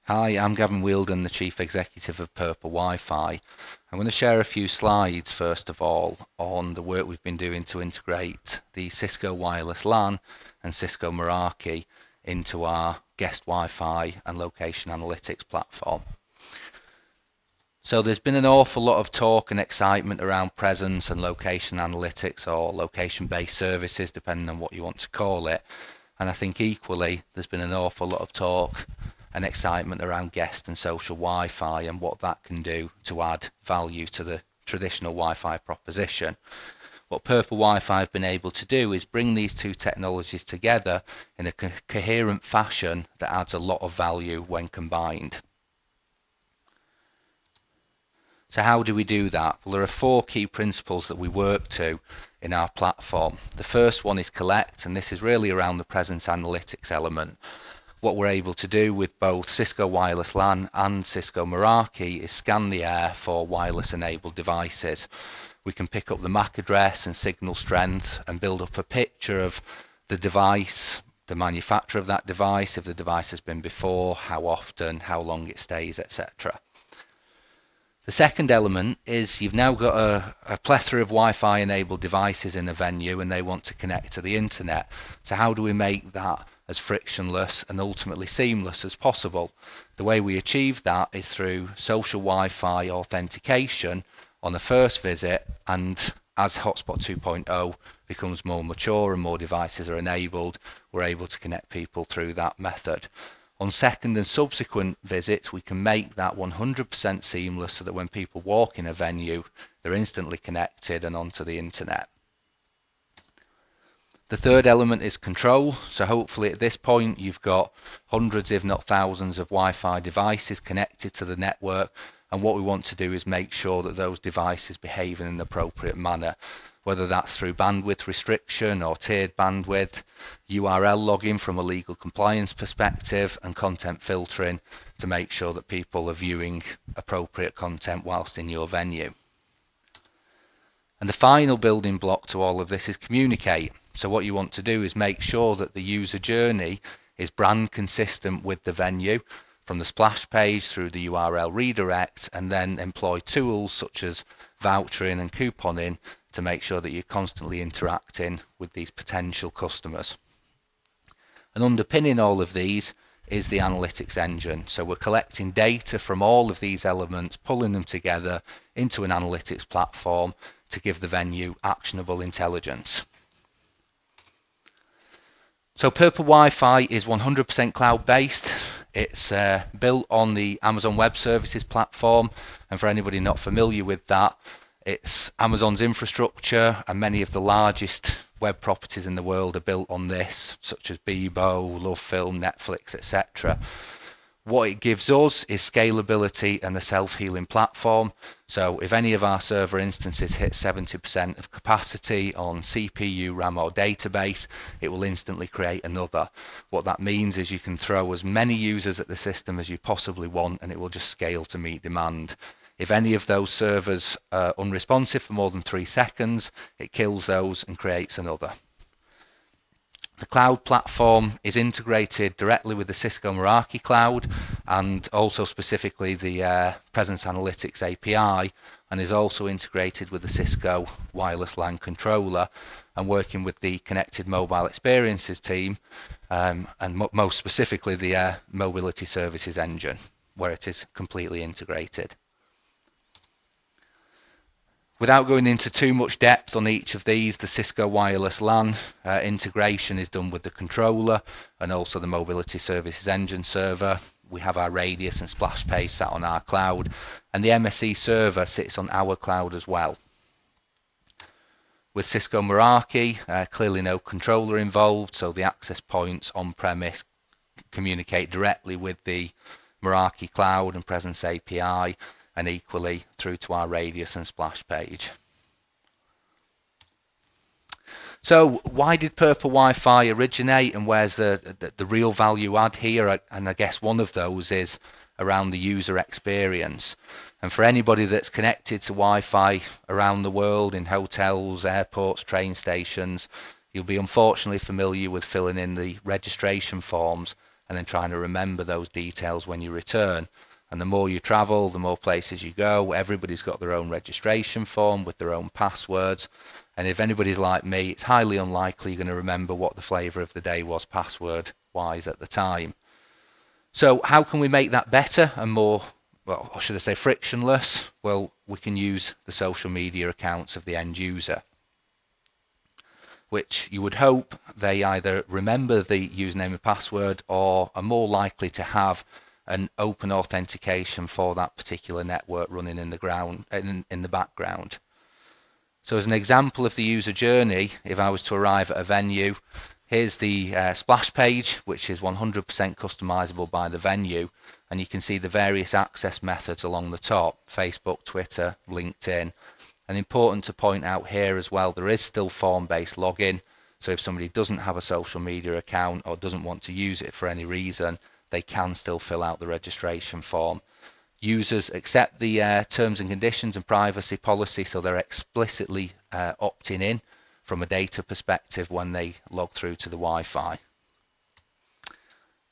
Hi, I'm Gavin Wheeldon, the Chief Executive of Purple WiFi. I'm going to share a few slides, first of all, on the work we've been doing to integrate the Cisco Wireless LAN and Cisco Meraki into our guest Wi-Fi and location analytics platform. So there's been an awful lot of talk and excitement around presence and location analytics, or location-based services, depending on what you want to call it. And I think equally there's been an awful lot of talk and excitement around guest and social Wi-Fi and what that can do to add value to the traditional Wi-Fi proposition. What Purple Wi-Fi have been able to do is bring these two technologies together in a coherent fashion that adds a lot of value when combined. So how do we do that? Well, there are four key principles that we work to in our platform. The first one is collect, and this is really around the presence analytics element. What we're able to do with both Cisco Wireless LAN and Cisco Meraki is scan the air for wireless enabled devices. We can pick up the MAC address and signal strength and build up a picture of the device, the manufacturer of that device, if the device has been before, how often, how long it stays, etc. The second element is you've now got a plethora of Wi-Fi enabled devices in a venue and they want to connect to the internet. So how do we make that as frictionless and ultimately seamless as possible? The way we achieve that is through social Wi-Fi authentication on the first visit, and as Hotspot 2.0 becomes more mature and more devices are enabled, we're able to connect people through that method. On second and subsequent visits, we can make that 100% seamless so that when people walk in a venue, they're instantly connected and onto the internet. The third element is control. So hopefully at this point, you've got hundreds, if not thousands, of Wi-Fi devices connected to the network. And what we want to do is make sure that those devices behave in an appropriate manner, whether that's through bandwidth restriction or tiered bandwidth, URL logging from a legal compliance perspective, and content filtering to make sure that people are viewing appropriate content whilst in your venue. And the final building block to all of this is communicate. So what you want to do is make sure that the user journey is brand consistent with the venue, from the splash page through the URL redirect, and then employ tools such as vouchering and couponing to make sure that you're constantly interacting with these potential customers. And underpinning all of these is the analytics engine. So we're collecting data from all of these elements, pulling them together into an analytics platform to give the venue actionable intelligence. So Purple Wi-Fi is 100% cloud-based. It's built on the Amazon Web Services platform, and for anybody not familiar with that, it's Amazon's infrastructure, and many of the largest web properties in the world are built on this, such as Bebo, LoveFilm, Netflix, etc. What it gives us is scalability and a self-healing platform. So if any of our server instances hit 70% of capacity on CPU, RAM or database, it will instantly create another. What that means is you can throw as many users at the system as you possibly want and it will just scale to meet demand. If any of those servers are unresponsive for more than 3 seconds, it kills those and creates another. The cloud platform is integrated directly with the Cisco Meraki cloud and also specifically the Presence Analytics API, and is also integrated with the Cisco Wireless LAN controller and working with the Connected Mobile Experiences team and most specifically the Mobility Services engine, where it is completely integrated. Without going into too much depth on each of these, the Cisco Wireless LAN integration is done with the controller and also the Mobility Services Engine server. We have our Radius and Splash page sat on our cloud, and the MSE server sits on our cloud as well. With Cisco Meraki, clearly no controller involved, so the access points on-premise communicate directly with the Meraki cloud and Presence API, and equally through to our Radius and Splash page. So why did Purple Wi-Fi originate, and where's the real value add here? And I guess one of those is around the user experience. And for anybody that's connected to Wi-Fi around the world in hotels, airports, train stations, you'll be unfortunately familiar with filling in the registration forms and then trying to remember those details when you return. And the more you travel, the more places you go. Everybody's got their own registration form with their own passwords. And if anybody's like me, it's highly unlikely you're going to remember what the flavour of the day was password-wise at the time. So how can we make that better and more, well, or should I say frictionless? Well, we can use the social media accounts of the end user, which you would hope they either remember the username and password or are more likely to have an open authentication for that particular network running in the background. So as an example of the user journey, if I was to arrive at a venue, here's the splash page, which is 100% customizable by the venue, and you can see the various access methods along the top: Facebook, Twitter, LinkedIn. And important to point out here as well, there is still form-based login. So if somebody doesn't have a social media account or doesn't want to use it for any reason, they can still fill out the registration form. Users accept the terms and conditions and privacy policy, so they're explicitly opting in from a data perspective when they log through to the Wi-Fi.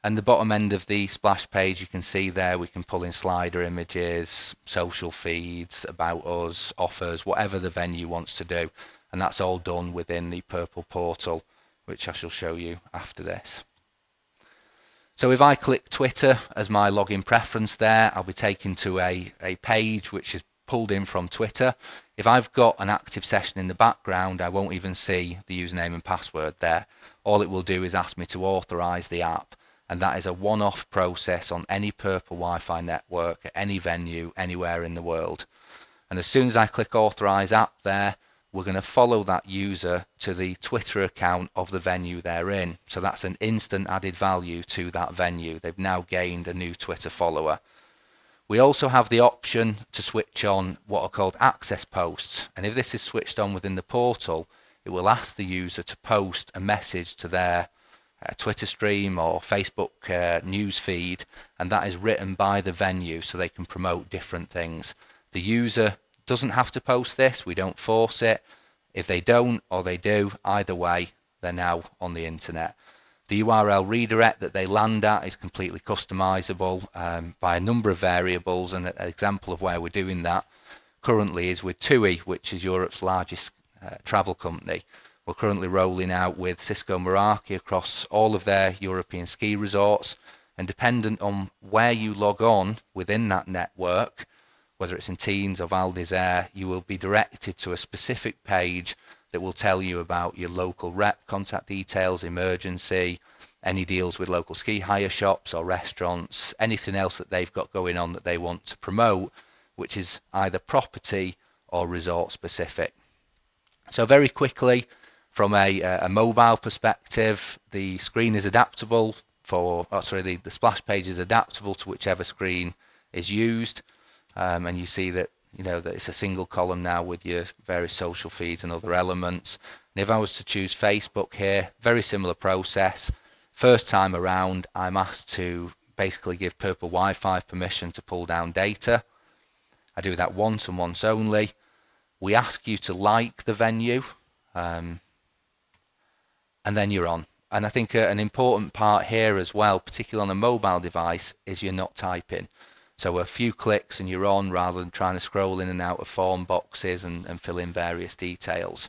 And the bottom end of the splash page, you can see there we can pull in slider images, social feeds, about us, offers, whatever the venue wants to do. And that's all done within the Purple portal, which I shall show you after this. So if I click Twitter as my login preference there, I'll be taken to a page which is pulled in from Twitter. If I've got an active session in the background, I won't even see the username and password there. All it will do is ask me to authorize the app, and that is a one-off process on any Purple Wi-Fi network at any venue anywhere in the world. And as soon as I click authorize app there, we're going to follow that user to the Twitter account of the venue they're in. So that's an instant added value to that venue. They've now gained a new Twitter follower. We also have the option to switch on what are called access posts. And if this is switched on within the portal, it will ask the user to post a message to their Twitter stream or Facebook news feed, and that is written by the venue so they can promote different things. The user doesn't have to post this, we don't force it. If they don't or they do, either way, they're now on the internet. The URL redirect that they land at is completely customizable by a number of variables, and an example of where we're doing that currently is with TUI, which is Europe's largest travel company. We're currently rolling out with Cisco Meraki across all of their European ski resorts, and dependent on where you log on within that network, whether it's in Teams or Val d'Isère, you will be directed to a specific page that will tell you about your local rep contact details, emergency, any deals with local ski hire shops or restaurants, anything else that they've got going on that they want to promote, which is either property or resort specific. So very quickly, from a mobile perspective, the screen is adaptable the splash page is adaptable to whichever screen is used. And you see that that it's a single column now with your various social feeds and other elements. And if I was to choose Facebook here, very similar process. First time around, I'm asked to basically give Purple Wi-Fi permission to pull down data. I do that once and once only. We ask you to like the venue, and then you're on. And I think an important part here as well, particularly on a mobile device, is you're not typing. So a few clicks and you're on, rather than trying to scroll in and out of form boxes and fill in various details.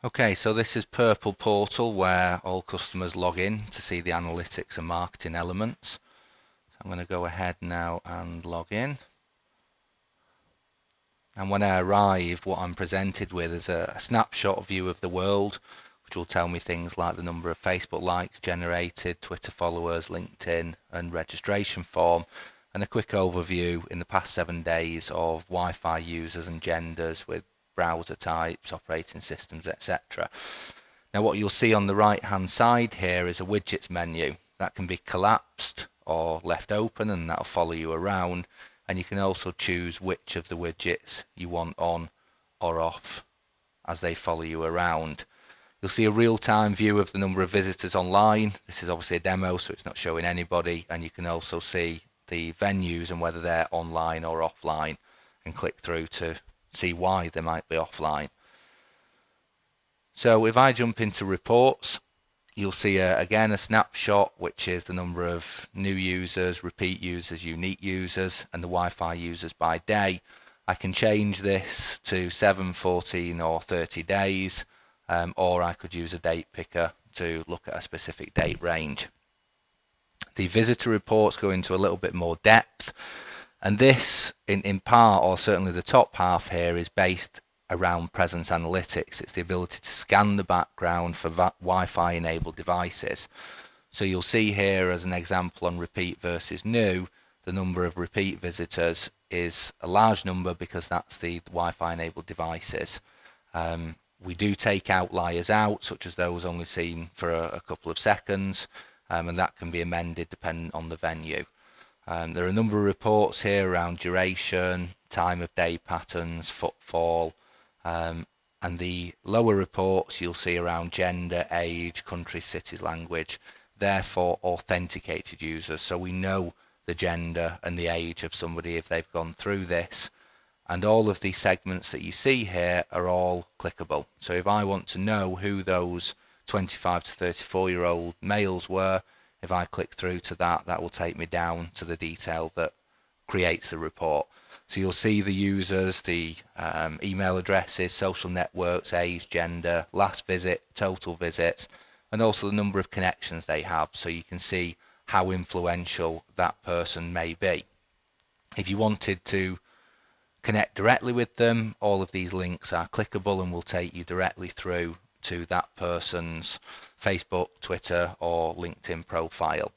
Okay, so this is Purple Portal, where all customers log in to see the analytics and marketing elements. So I'm going to go ahead now and log in. And when I arrive, what I'm presented with is a snapshot view of the world, which will tell me things like the number of Facebook likes generated, Twitter followers, LinkedIn, and registration form, and a quick overview in the past 7 days of Wi-Fi users and genders with browser types, operating systems, etc. Now what you'll see on the right hand side here is a widgets menu that can be collapsed or left open, and that'll follow you around, and you can also choose which of the widgets you want on or off as they follow you around. You'll see a real-time view of the number of visitors online. This is obviously a demo, so it's not showing anybody, and you can also see the venues and whether they're online or offline, and click through to see why they might be offline. So if I jump into reports, you'll see again a snapshot, which is the number of new users, repeat users, unique users, and the Wi-Fi users by day. I can change this to 7, 14, or 30 days, or I could use a date picker to look at a specific date range. The visitor reports go into a little bit more depth, and this in part, or certainly the top half here, is based around presence analytics. It's the ability to scan the background for Wi-Fi enabled devices. So you'll see here as an example on repeat versus new, the number of repeat visitors is a large number because that's the Wi-Fi enabled devices. We do take outliers out, such as those only seen for a couple of seconds, and that can be amended depending on the venue. There are a number of reports here around duration, time of day patterns, footfall, and the lower reports you'll see around gender, age, country, cities, language, therefore authenticated users. So we know the gender and the age of somebody if they've gone through this. And all of these segments that you see here are all clickable. So if I want to know who those 25 to 34-year-old males were, if I click through to that, that will take me down to the detail that creates the report. So you'll see the users, the email addresses, social networks, age, gender, last visit, total visits, and also the number of connections they have. So you can see how influential that person may be. If you wanted to connect directly with them, all of these links are clickable and will take you directly through to that person's Facebook, Twitter, or LinkedIn profile.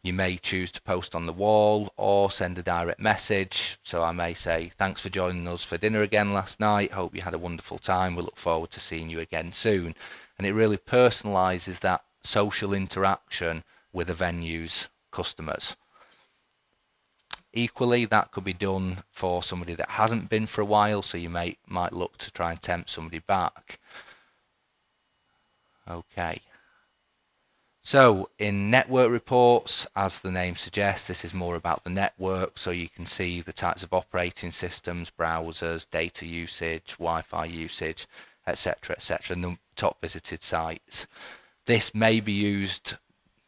You may choose to post on the wall or send a direct message. So I may say, thanks for joining us for dinner again last night. Hope you had a wonderful time. We look forward to seeing you again soon. And it really personalizes that social interaction with the venue's customers. Equally, that could be done for somebody that hasn't been for a while. So you might look to try and tempt somebody back. Okay. So in network reports, as the name suggests, this is more about the network. So you can see the types of operating systems, browsers, data usage, Wi-Fi usage, etc., etc., top visited sites. This may be used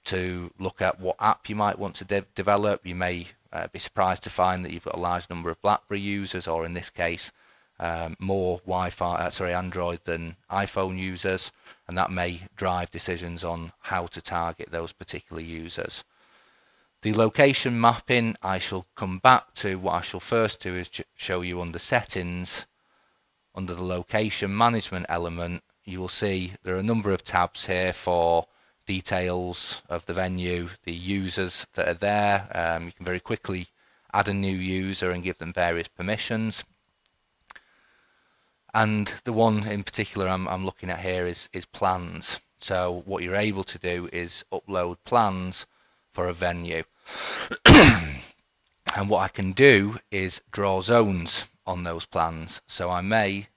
to look at what app you might want to develop. You may be surprised to find that you've got a large number of BlackBerry users, or in this case, more Android than iPhone users, and that may drive decisions on how to target those particular users. The location mapping I shall come back to. What I shall first do is show you under settings, under the location management element, you will see there are a number of tabs here for details of the venue, the users that are there. You can very quickly add a new user and give them various permissions. And the one in particular I'm looking at here is plans. So what you're able to do is upload plans for a venue. And what I can do is draw zones on those plans. So I may,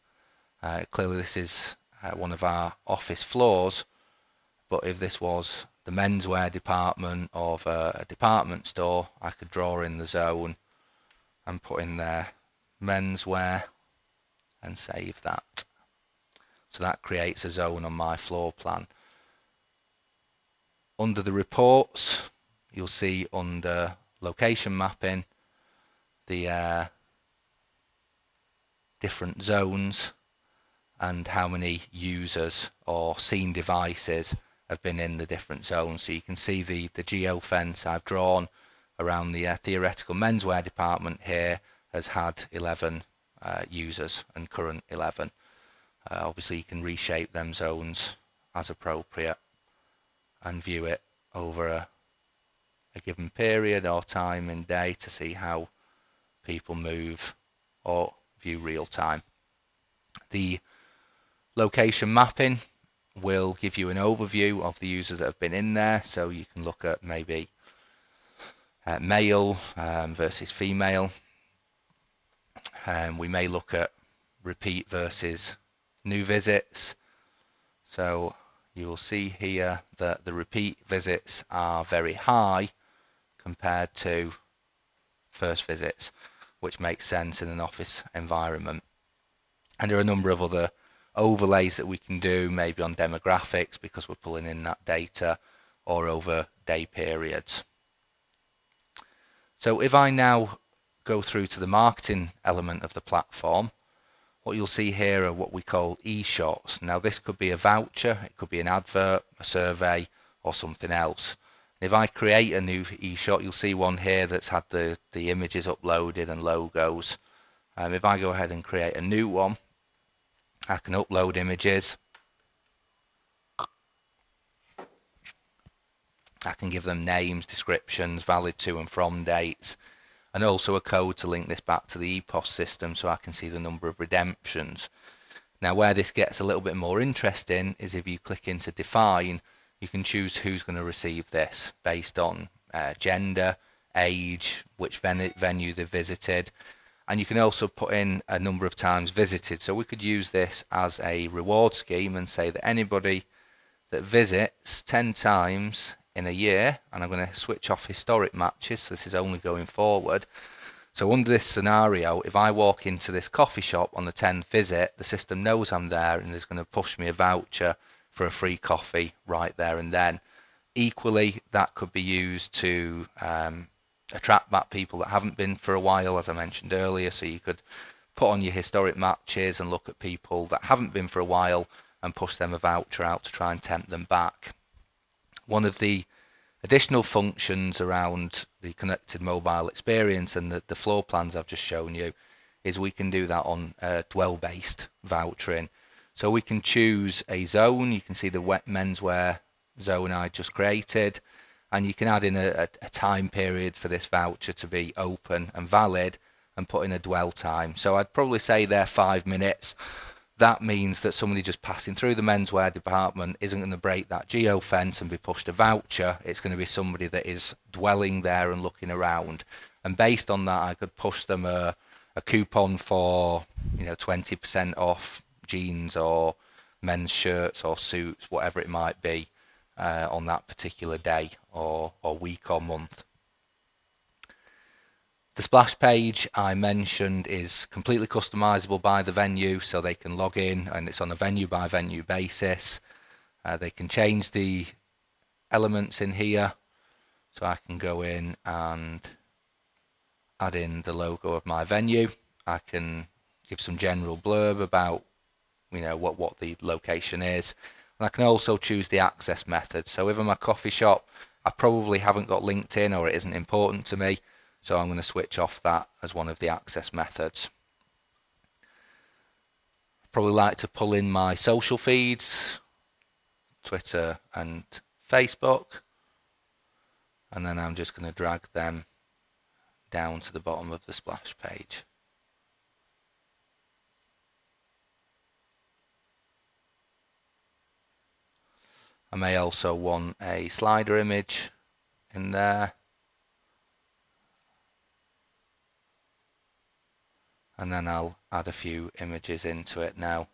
clearly this is one of our office floors, but if this was the menswear department of a department store, I could draw in the zone and put in there menswear and save that. So that creates a zone on my floor plan. Under the reports, you'll see under location mapping the different zones and how many users or seen devices have been in the different zones. So you can see the geofence I've drawn around the theoretical menswear department here has had 11 users and current 11. Obviously you can reshape them zones as appropriate and view it over a given period or time in day to see how people move or view real time. The location mapping will give you an overview of the users that have been in there, so you can look at maybe male versus female. We may look at repeat versus new visits. So you will see here that the repeat visits are very high compared to first visits, which makes sense in an office environment. And there are a number of other overlays that we can do, maybe on demographics because we're pulling in that data, or over day periods. So if I now go through to the marketing element of the platform, what you'll see here are what we call e-shots. Now this could be a voucher, it could be an advert, a survey, or something else. If I create a new e-shot, you'll see one here that's had the images uploaded and logos. If I go ahead and create a new one, I can upload images. I can give them names, descriptions, valid to and from dates, and also a code to link this back to the EPOS system so I can see the number of redemptions. Now where this gets a little bit more interesting is if you click into define, you can choose who's going to receive this based on gender, age, which venue they visited, and you can also put in a number of times visited. So we could use this as a reward scheme and say that anybody that visits 10 times in a year, and I'm going to switch off historic matches, so this is only going forward. So under this scenario, if I walk into this coffee shop on the 10th visit, the system knows I'm there and is going to push me a voucher for a free coffee right there and then. Equally, that could be used to attract back people that haven't been for a while, as I mentioned earlier. So you could put on your historic matches and look at people that haven't been for a while and push them a voucher out to try and tempt them back. One of the additional functions around the connected mobile experience and the floor plans I've just shown you is we can do that on dwell-based vouchering. So we can choose a zone. You can see the menswear zone I just created, and you can add in a time period for this voucher to be open and valid and put in a dwell time. So I'd probably say they're 5 minutes. That means that somebody just passing through the menswear department isn't going to break that geo fence and be pushed a voucher. It's going to be somebody that is dwelling there and looking around. And based on that, I could push them a coupon for 20% off jeans or men's shirts or suits, whatever it might be, on that particular day or week or month. The splash page I mentioned is completely customizable by the venue, so they can log in and it's on a venue by venue basis. They can change the elements in here, so I can go in and add in the logo of my venue. I can give some general blurb about what the location is, and I can also choose the access method. So if I'm a coffee shop, I probably haven't got LinkedIn, or it isn't important to me, so I'm going to switch off that as one of the access methods. Probably like to pull in my social feeds, Twitter and Facebook, and then I'm just going to drag them down to the bottom of the splash page. I may also want a slider image in there, and then I'll add a few images into it. Now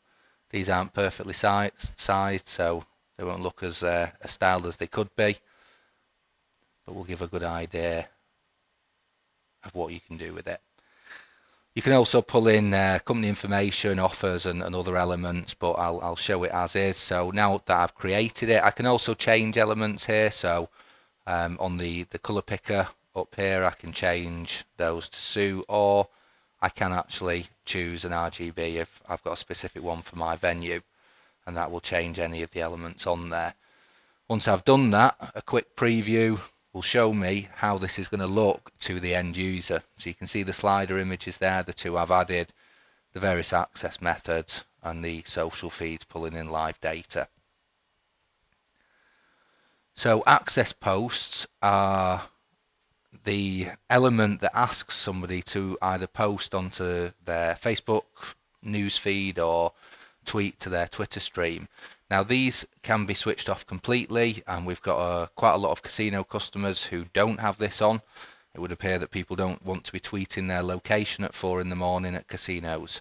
these aren't perfectly sized, so they won't look as styled as they could be, but we'll give a good idea of what you can do with it. You can also pull in company information, offers and other elements, but I'll show it as is. So now that I've created it, I can also change elements here. So on the color picker up here, I can change those to suit, or I can actually choose an RGB if I've got a specific one for my venue, and that will change any of the elements on there. Once I've done that, a quick preview will show me how this is going to look to the end user. So you can see the slider images there, the two I've added, the various access methods, and the social feeds pulling in live data. So access posts are the element that asks somebody to either post onto their Facebook newsfeed or tweet to their Twitter stream. Now these can be switched off completely, and we've got quite a lot of casino customers who don't have this on. It would appear that people don't want to be tweeting their location at 4 in the morning at casinos.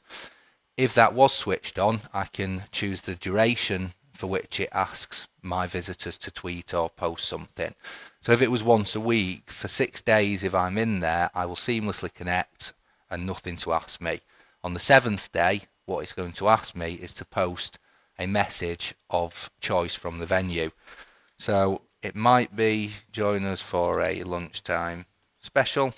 If that was switched on, I can choose the duration for which it asks my visitors to tweet or post something. So if it was once a week, for 6 days if I'm in there, I will seamlessly connect and nothing to ask me. On the 7th day, what it's going to ask me is to post a message of choice from the venue. So it might be join us for a lunchtime special.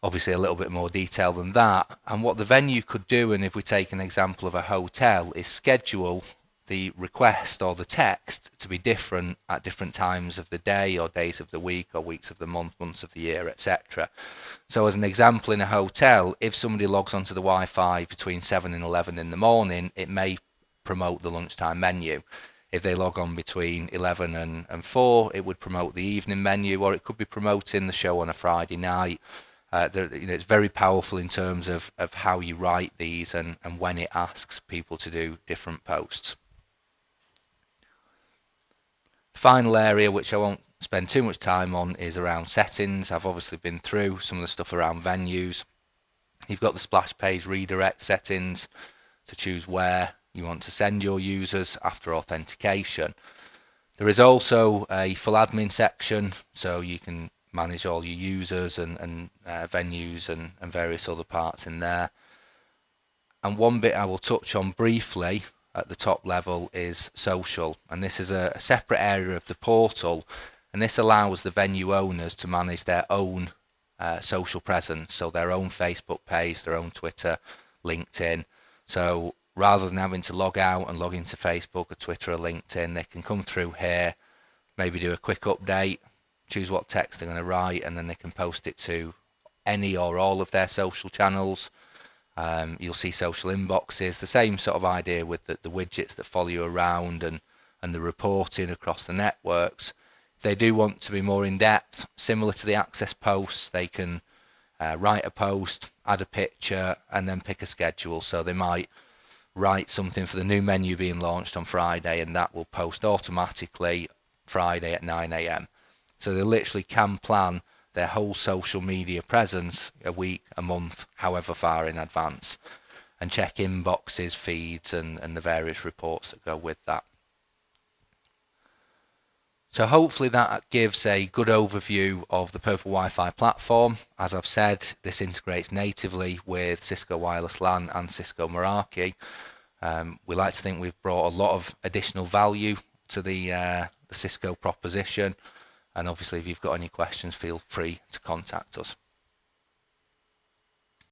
Obviously a little bit more detail than that. And what the venue could do, and if we take an example of a hotel, is schedule the request or the text to be different at different times of the day or days of the week or weeks of the month, months of the year, etc. So as an example, in a hotel, if somebody logs onto the Wi-Fi between 7 and 11 in the morning, it may promote the lunchtime menu. If they log on between 11 and 4, it would promote the evening menu, or it could be promoting the show on a Friday night. It's very powerful in terms of how you write these and when it asks people to do different posts. Final area, which I won't spend too much time on, is around settings. I've obviously been through some of the stuff around venues. You've got the splash page redirect settings to choose where you want to send your users after authentication. There is also a full admin section, so you can manage all your users and venues and various other parts in there. And one bit I will touch on briefly at the top level is social, and this is a separate area of the portal, and this allows the venue owners to manage their own social presence, so their own Facebook page, their own Twitter, LinkedIn. So rather than having to log out and log into Facebook or Twitter or LinkedIn, they can come through here, maybe do a quick update, choose what text they're going to write, and then they can post it to any or all of their social channels. You'll see social inboxes, the same sort of idea with the widgets that follow you around and the reporting across the networks. If they do want to be more in depth, similar to the access posts, they can write a post, add a picture, and then pick a schedule. So they might write something for the new menu being launched on Friday, and that will post automatically Friday at 9 AM. So they literally can plan their whole social media presence a week, a month, however far in advance, and check inboxes, feeds, and the various reports that go with that. So hopefully that gives a good overview of the Purple Wi-Fi platform. As I've said, this integrates natively with Cisco Wireless LAN and Cisco Meraki. We like to think we've brought a lot of additional value to the Cisco proposition. And obviously, if you've got any questions, feel free to contact us.